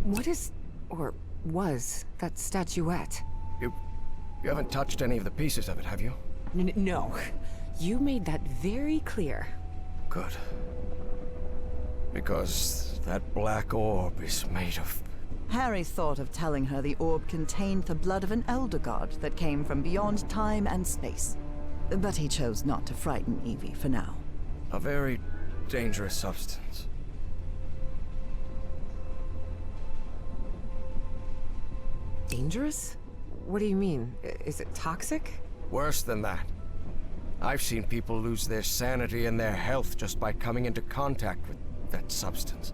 What is, or was, that statuette? You haven't touched any of the pieces of it, have you? No. You made that very clear. Good. Because that black orb is made of... Harry thought of telling her the orb contained the blood of an elder god that came from beyond time and space. But he chose not to frighten Evie for now. a very dangerous substance. Dangerous? What do you mean? Is it toxic? Worse than that. I've seen people lose their sanity and their health just by coming into contact with that substance.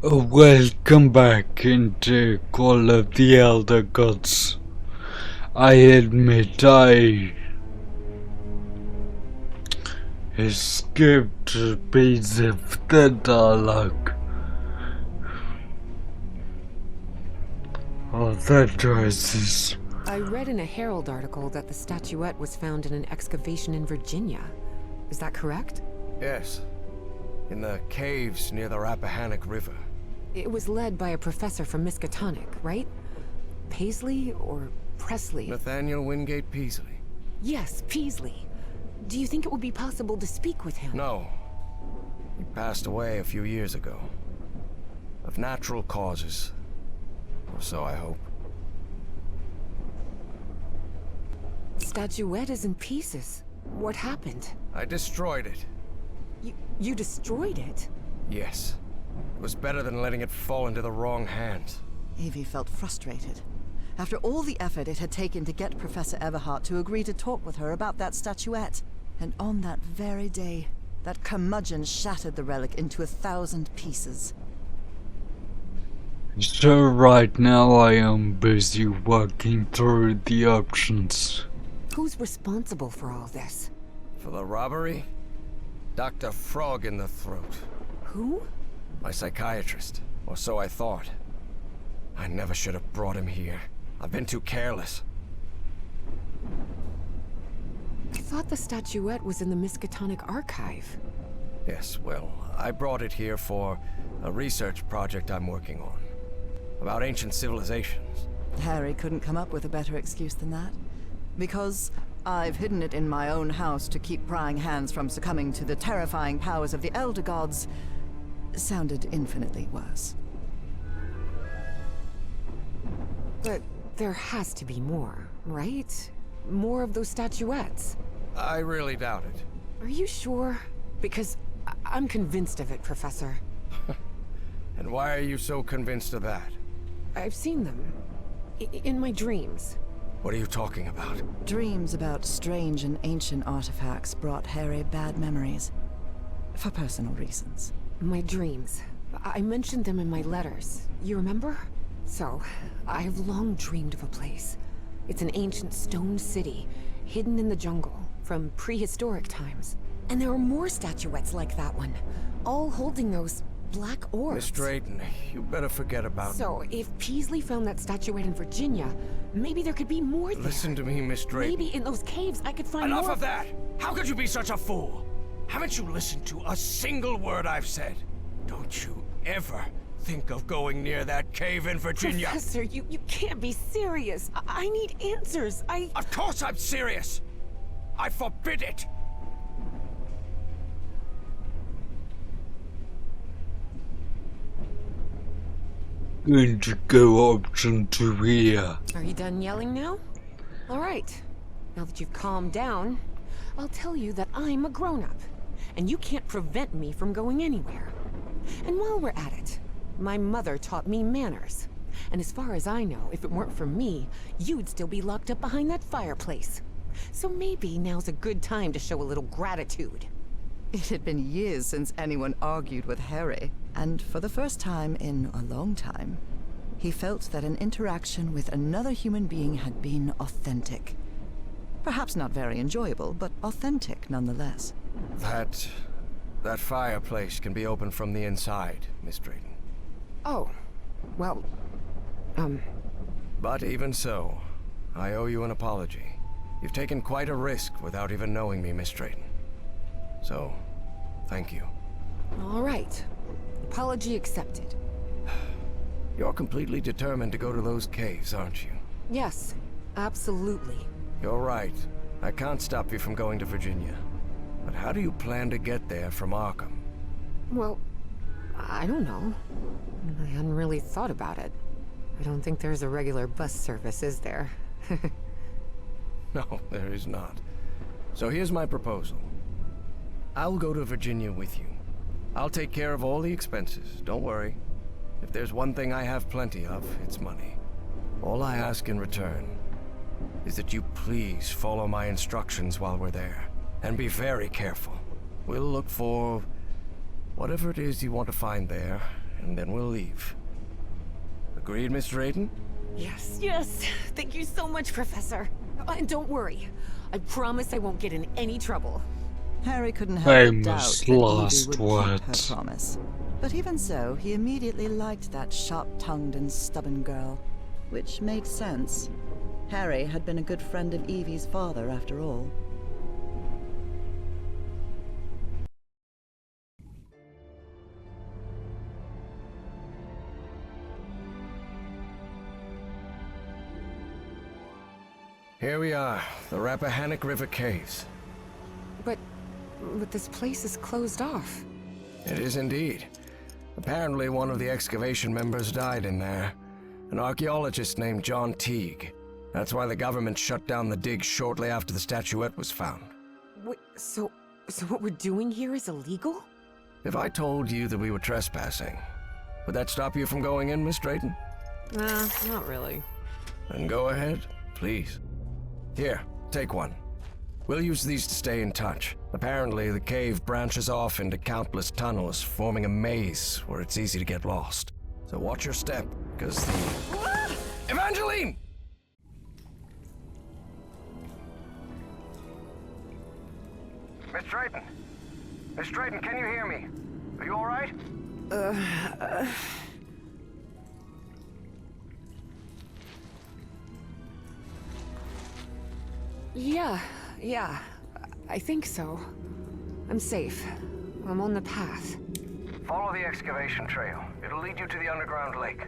Welcome back into Call of the Elder Gods. I admit I skipped a piece of the dialogue. Oh, that choices. I read in a Herald article that the statuette was found in an excavation in Virginia. Is that correct? Yes. In the caves near the Rappahannock River. It was led by a professor from Miskatonic, right? Paisley or Presley? Nathaniel Wingate Peaslee. Yes, Peaslee. Do you think it would be possible to speak with him? No. He passed away a few years ago. Of natural causes. Or so I hope. Statuette is in pieces. What happened? I destroyed it. You destroyed it? Yes. It was better than letting it fall into the wrong hands. Evie felt frustrated. After all the effort it had taken to get Professor Everhart to agree to talk with her about that statuette. And on that very day, that curmudgeon shattered the relic into 1,000 pieces. So right now I am busy working through the options. Who's responsible for all this? For the robbery? Dr. Frog in the throat. Who? My psychiatrist. Or so I thought. I never should have brought him here. I've been too careless. I thought the statuette was in the Miskatonic archive. Yes, well, I brought it here for a research project I'm working on. About ancient civilizations. Harry couldn't come up with a better excuse than that. Because I've hidden it in my own house to keep prying hands from succumbing to the terrifying powers of the Elder Gods sounded infinitely worse. But there has to be more, right? More of those statuettes. I really doubt it. Are you sure? Because I'm convinced of it, Professor. And why are you so convinced of that? I've seen them. In my dreams. What are you talking about? Dreams about strange and ancient artifacts brought Harry bad memories. For personal reasons. My dreams. I mentioned them in my letters. You remember? So, I've long dreamed of a place. It's an ancient stone city, hidden in the jungle, from prehistoric times. And there are more statuettes like that one, all holding those black orbs. Miss Drayton, you better forget about... So, if Peaslee found that statuette in Virginia, maybe there could be more there. Listen to me, Miss Drayton. Maybe in those caves I could find more... Enough of that! How could you be such a fool? Haven't you listened to a single word I've said? Don't you ever think of going near that cave in Virginia. Professor, you can't be serious. I need answers. Of course I'm serious! I forbid it! Going to go option 2 here. Are you done yelling now? All right. Now that you've calmed down, I'll tell you that I'm a grown-up, and you can't prevent me from going anywhere. And while we're at it, my mother taught me manners. And as far as I know, if it weren't for me, you'd still be locked up behind that fireplace. So maybe now's a good time to show a little gratitude. It had been years since anyone argued with Harry, and for the first time in a long time, he felt that an interaction with another human being had been authentic. Perhaps not very enjoyable, but authentic nonetheless. That fireplace can be opened from the inside, Miss Drayton. Oh, well, But even so, I owe you an apology. You've taken quite a risk without even knowing me, Miss Drayton. So, thank you. All right. Apology accepted. You're completely determined to go to those caves, aren't you? Yes, absolutely. You're right. I can't stop you from going to Virginia. But how do you plan to get there from Arkham? Well, I don't know. I hadn't really thought about it. I don't think there's a regular bus service, is there? No, there is not. So here's my proposal. I'll go to Virginia with you. I'll take care of all the expenses, don't worry. If there's one thing I have plenty of, it's money. All I ask in return is that you please follow my instructions while we're there. And be very careful. We'll look for whatever it is you want to find there, and then we'll leave. Agreed, Miss Drayton? Yes, yes. Thank you so much, Professor. And don't worry. I promise I won't get in any trouble. Harry couldn't help but doubt Famous that Evie last would keep words. her promise. But even so, he immediately liked that sharp-tongued and stubborn girl. Which made sense. Harry had been a good friend of Evie's father, after all. Here we are, the Rappahannock River Caves. But this place is closed off. It is indeed. Apparently one of the excavation members died in there. An archaeologist named John Teague. That's why the government shut down the dig shortly after the statuette was found. Wait, so what we're doing here is illegal? If I told you that we were trespassing, would that stop you from going in, Miss Drayton? Nah, not really. Then go ahead, please. Here, take one. We'll use these to stay in touch. Apparently, the cave branches off into countless tunnels, forming a maze where it's easy to get lost. So watch your step, because the... Evangeline! Miss Drayton! Miss Drayton, can you hear me? Are you alright? Yeah, I think so. I'm safe. I'm on the path. Follow the excavation trail. It'll lead you to the underground lake.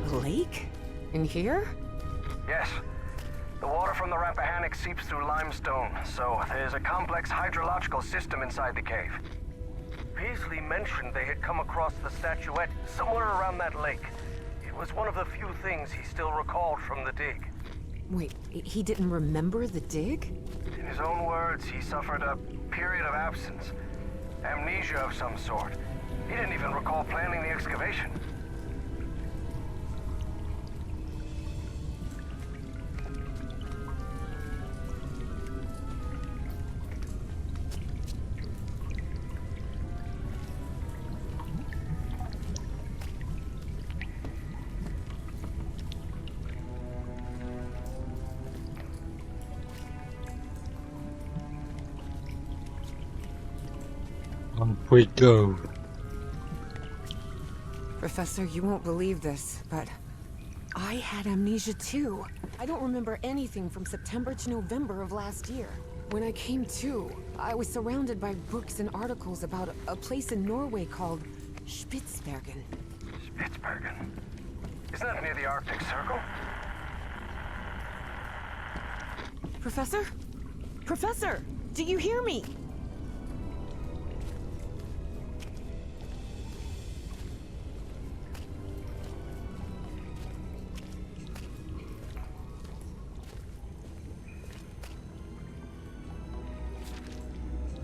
A lake? In here? Yes. The water from the Rappahannock seeps through limestone, so there's a complex hydrological system inside the cave. Beasley mentioned they had come across the statuette somewhere around that lake. It was one of the few things he still recalled from the dig. Wait, he didn't remember the dig? In his own words, he suffered a period of absence. Amnesia of some sort. He didn't even recall planning the excavation. Up we go. Professor, you won't believe this, but I had amnesia too. I don't remember anything from September to November of last year. When I came to, I was surrounded by books and articles about a place in Norway called Spitsbergen. Spitsbergen? Isn't that near the Arctic Circle? Professor? Professor! Do you hear me?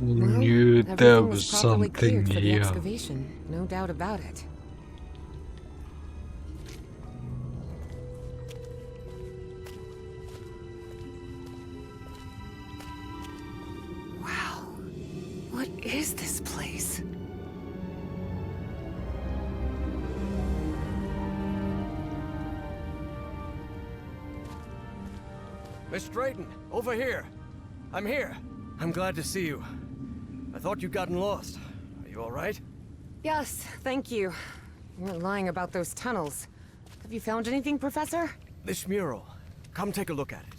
Knew there Everything was properly something cleared for the here. excavation, no doubt about it. Wow. What is this place? Miss Drayton, over here. I'm here. I'm glad to see you. I thought you'd gotten lost. Are you all right? Yes, thank you. You weren't lying about those tunnels. Have you found anything, Professor? This mural. Come take a look at it.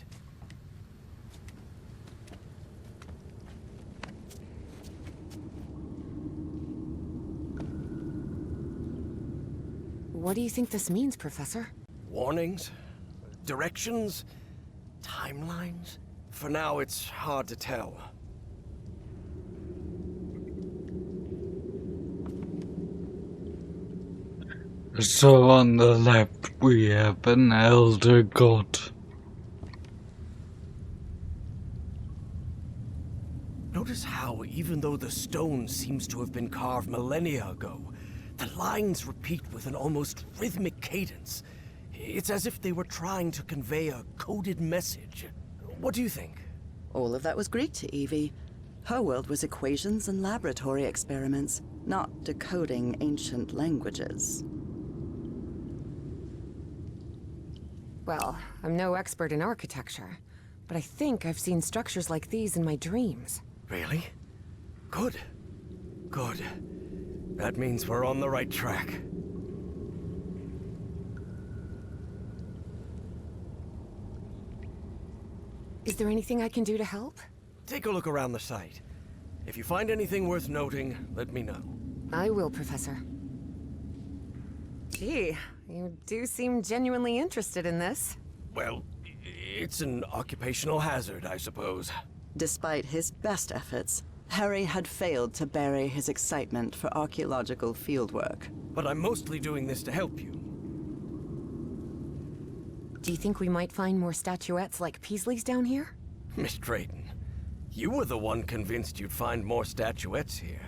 What do you think this means, Professor? Warnings? Directions? Timelines? For now, it's hard to tell. So on the left we have an elder god. Notice how, even though the stone seems to have been carved millennia ago, the lines repeat with an almost rhythmic cadence. It's as if they were trying to convey a coded message. What do you think? All of that was Greek to Evie. Her world was equations and laboratory experiments, not decoding ancient languages. Well, I'm no expert in architecture, but I think I've seen structures like these in my dreams. Really? Good. Good. That means we're on the right track. Is there anything I can do to help? Take a look around the site. If you find anything worth noting, let me know. I will, Professor. Gee, you do seem genuinely interested in this. Well, it's an occupational hazard, I suppose. Despite his best efforts, Harry had failed to bury his excitement for archaeological fieldwork. But I'm mostly doing this to help you. Do you think we might find more statuettes like Peasley's down here? Miss Drayton, you were the one convinced you'd find more statuettes here,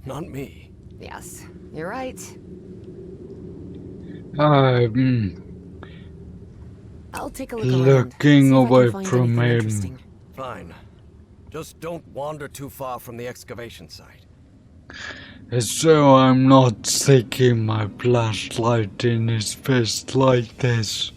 not me. Yes, you're right. I'll take a look around. Looking See if I can away find from anything him. interesting. Fine. Just don't wander too far from the excavation site. So I'm not sticking my flashlight in his fist like this.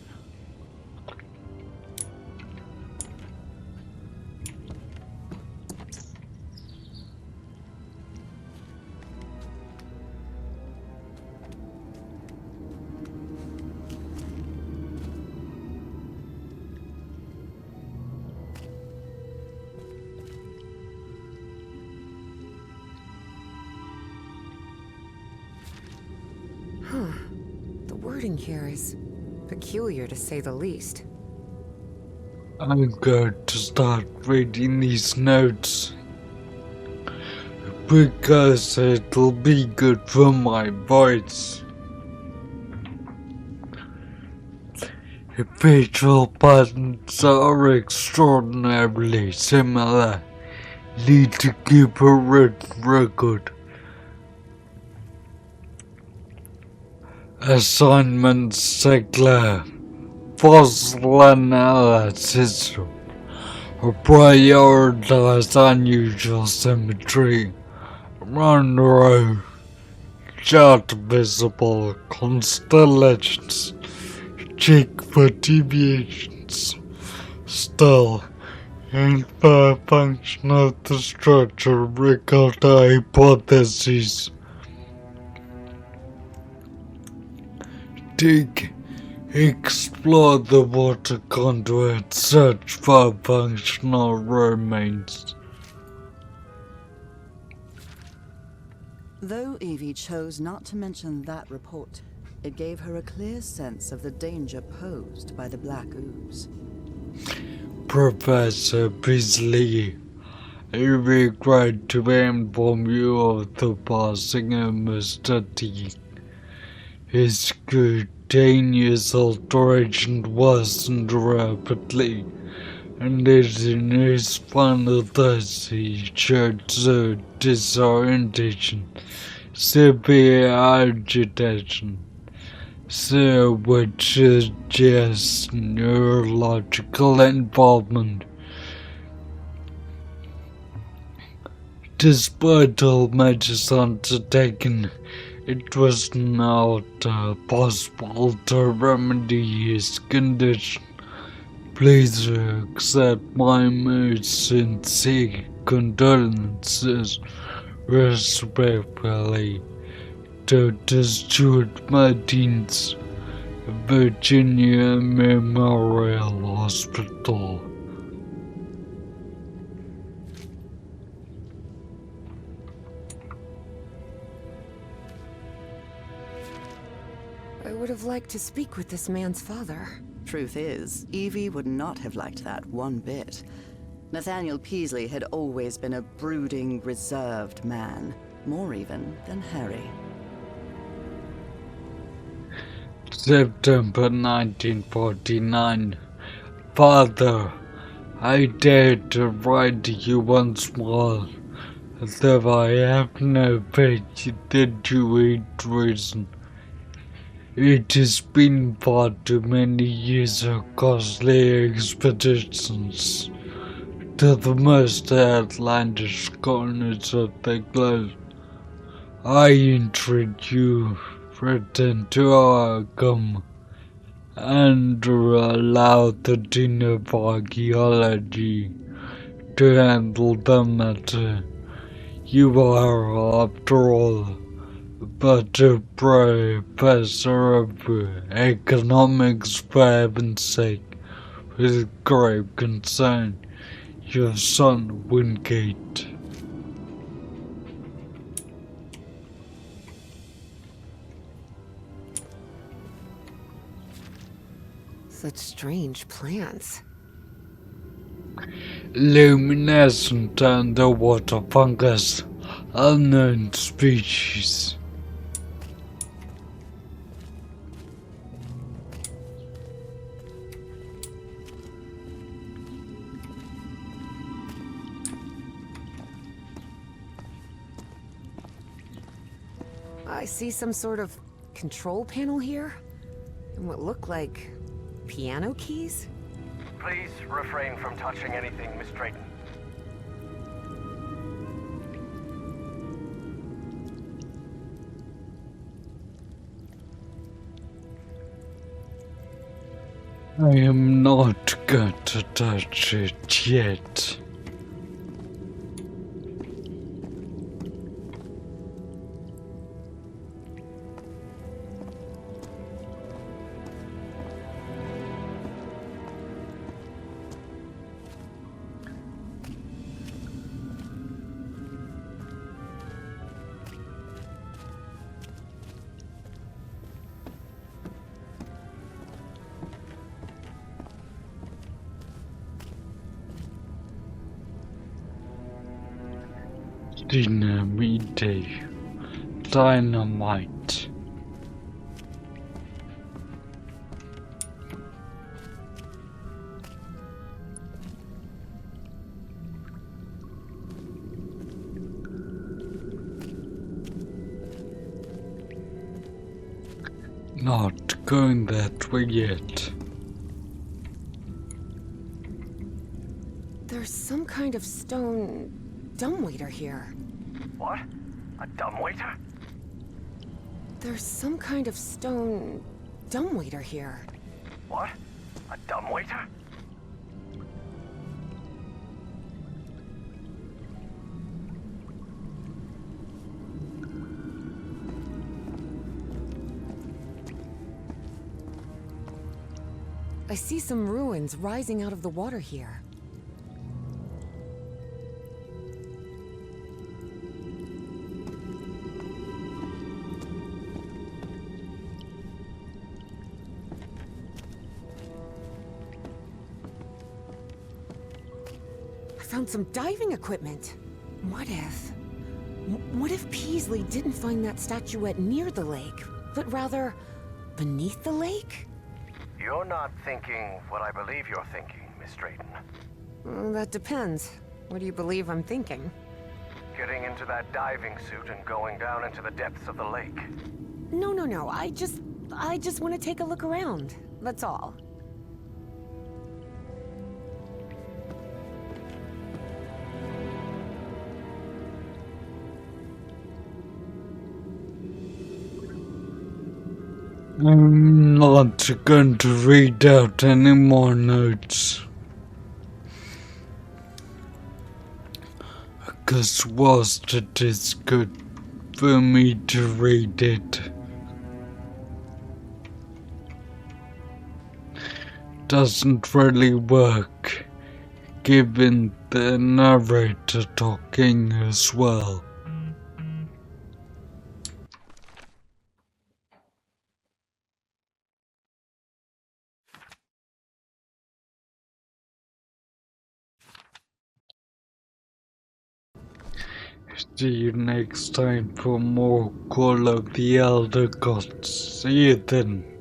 The wording here is peculiar, to say the least. I'm going to start reading these notes because it'll be good for my voice. Visual patterns are extraordinarily similar. Need to keep a written record. Assignment Segler. Fossil analysis. Prioritize unusual symmetry. Run row. Chart visible constellations. Check for deviations. Still, infer function of the structure. Record hypotheses. Dig. Explore the water conduit. Search for functional remains. Though Evie chose not to mention that report, it gave her a clear sense of the danger posed by the black ooze. Professor Beasley, I regret to inform you of the passing of Mr. T. His cutaneous alteration worsened rapidly, and in his final days he showed disorientation, severe agitation, which suggests neurological involvement. Despite all measures undertaken, it was not possible to remedy his condition. Please accept my most sincere condolences. Respectfully, Dr. Stuart Martins, Virginia Memorial Hospital. I would have liked to speak with this man's father. Truth is, Evie would not have liked that one bit. Nathaniel Peasley had always been a brooding, reserved man. More even than Harry. September 1949. Father, I dare to write to you once more, though I have no faith that you ain't risen. It has been far too many years of costly expeditions to the most outlandish corners of the globe. I entreat you, return to our come and allow the Dean of Archaeology to handle the matter. You are, after all, but a professor of economics, for heaven's sake, with grave concern, your son Wingate. Such strange plants. Luminescent underwater fungus, unknown species. I see some sort of control panel here, and what look like piano keys? Please refrain from touching anything, Miss Drayton. I am not going to touch it yet. Dynamite. Not going that way yet. There's some kind of stone dumbwaiter here. What? A dumbwaiter? There's some kind of stone dumbwaiter here. What? A dumbwaiter? I see some ruins rising out of the water here. I found some diving equipment. What if Peasley didn't find that statuette near the lake, but rather beneath the lake? You're not thinking what I believe you're thinking, Miss Drayton. That depends. What do you believe I'm thinking? Getting into that diving suit and going down into the depths of the lake. No. I just want to take a look around. That's all. I'm not going to read out any more notes. Because whilst it is good for me to read it, doesn't really work given the narrator talking as well. See you next time for more Call of the Elder Gods. See you then.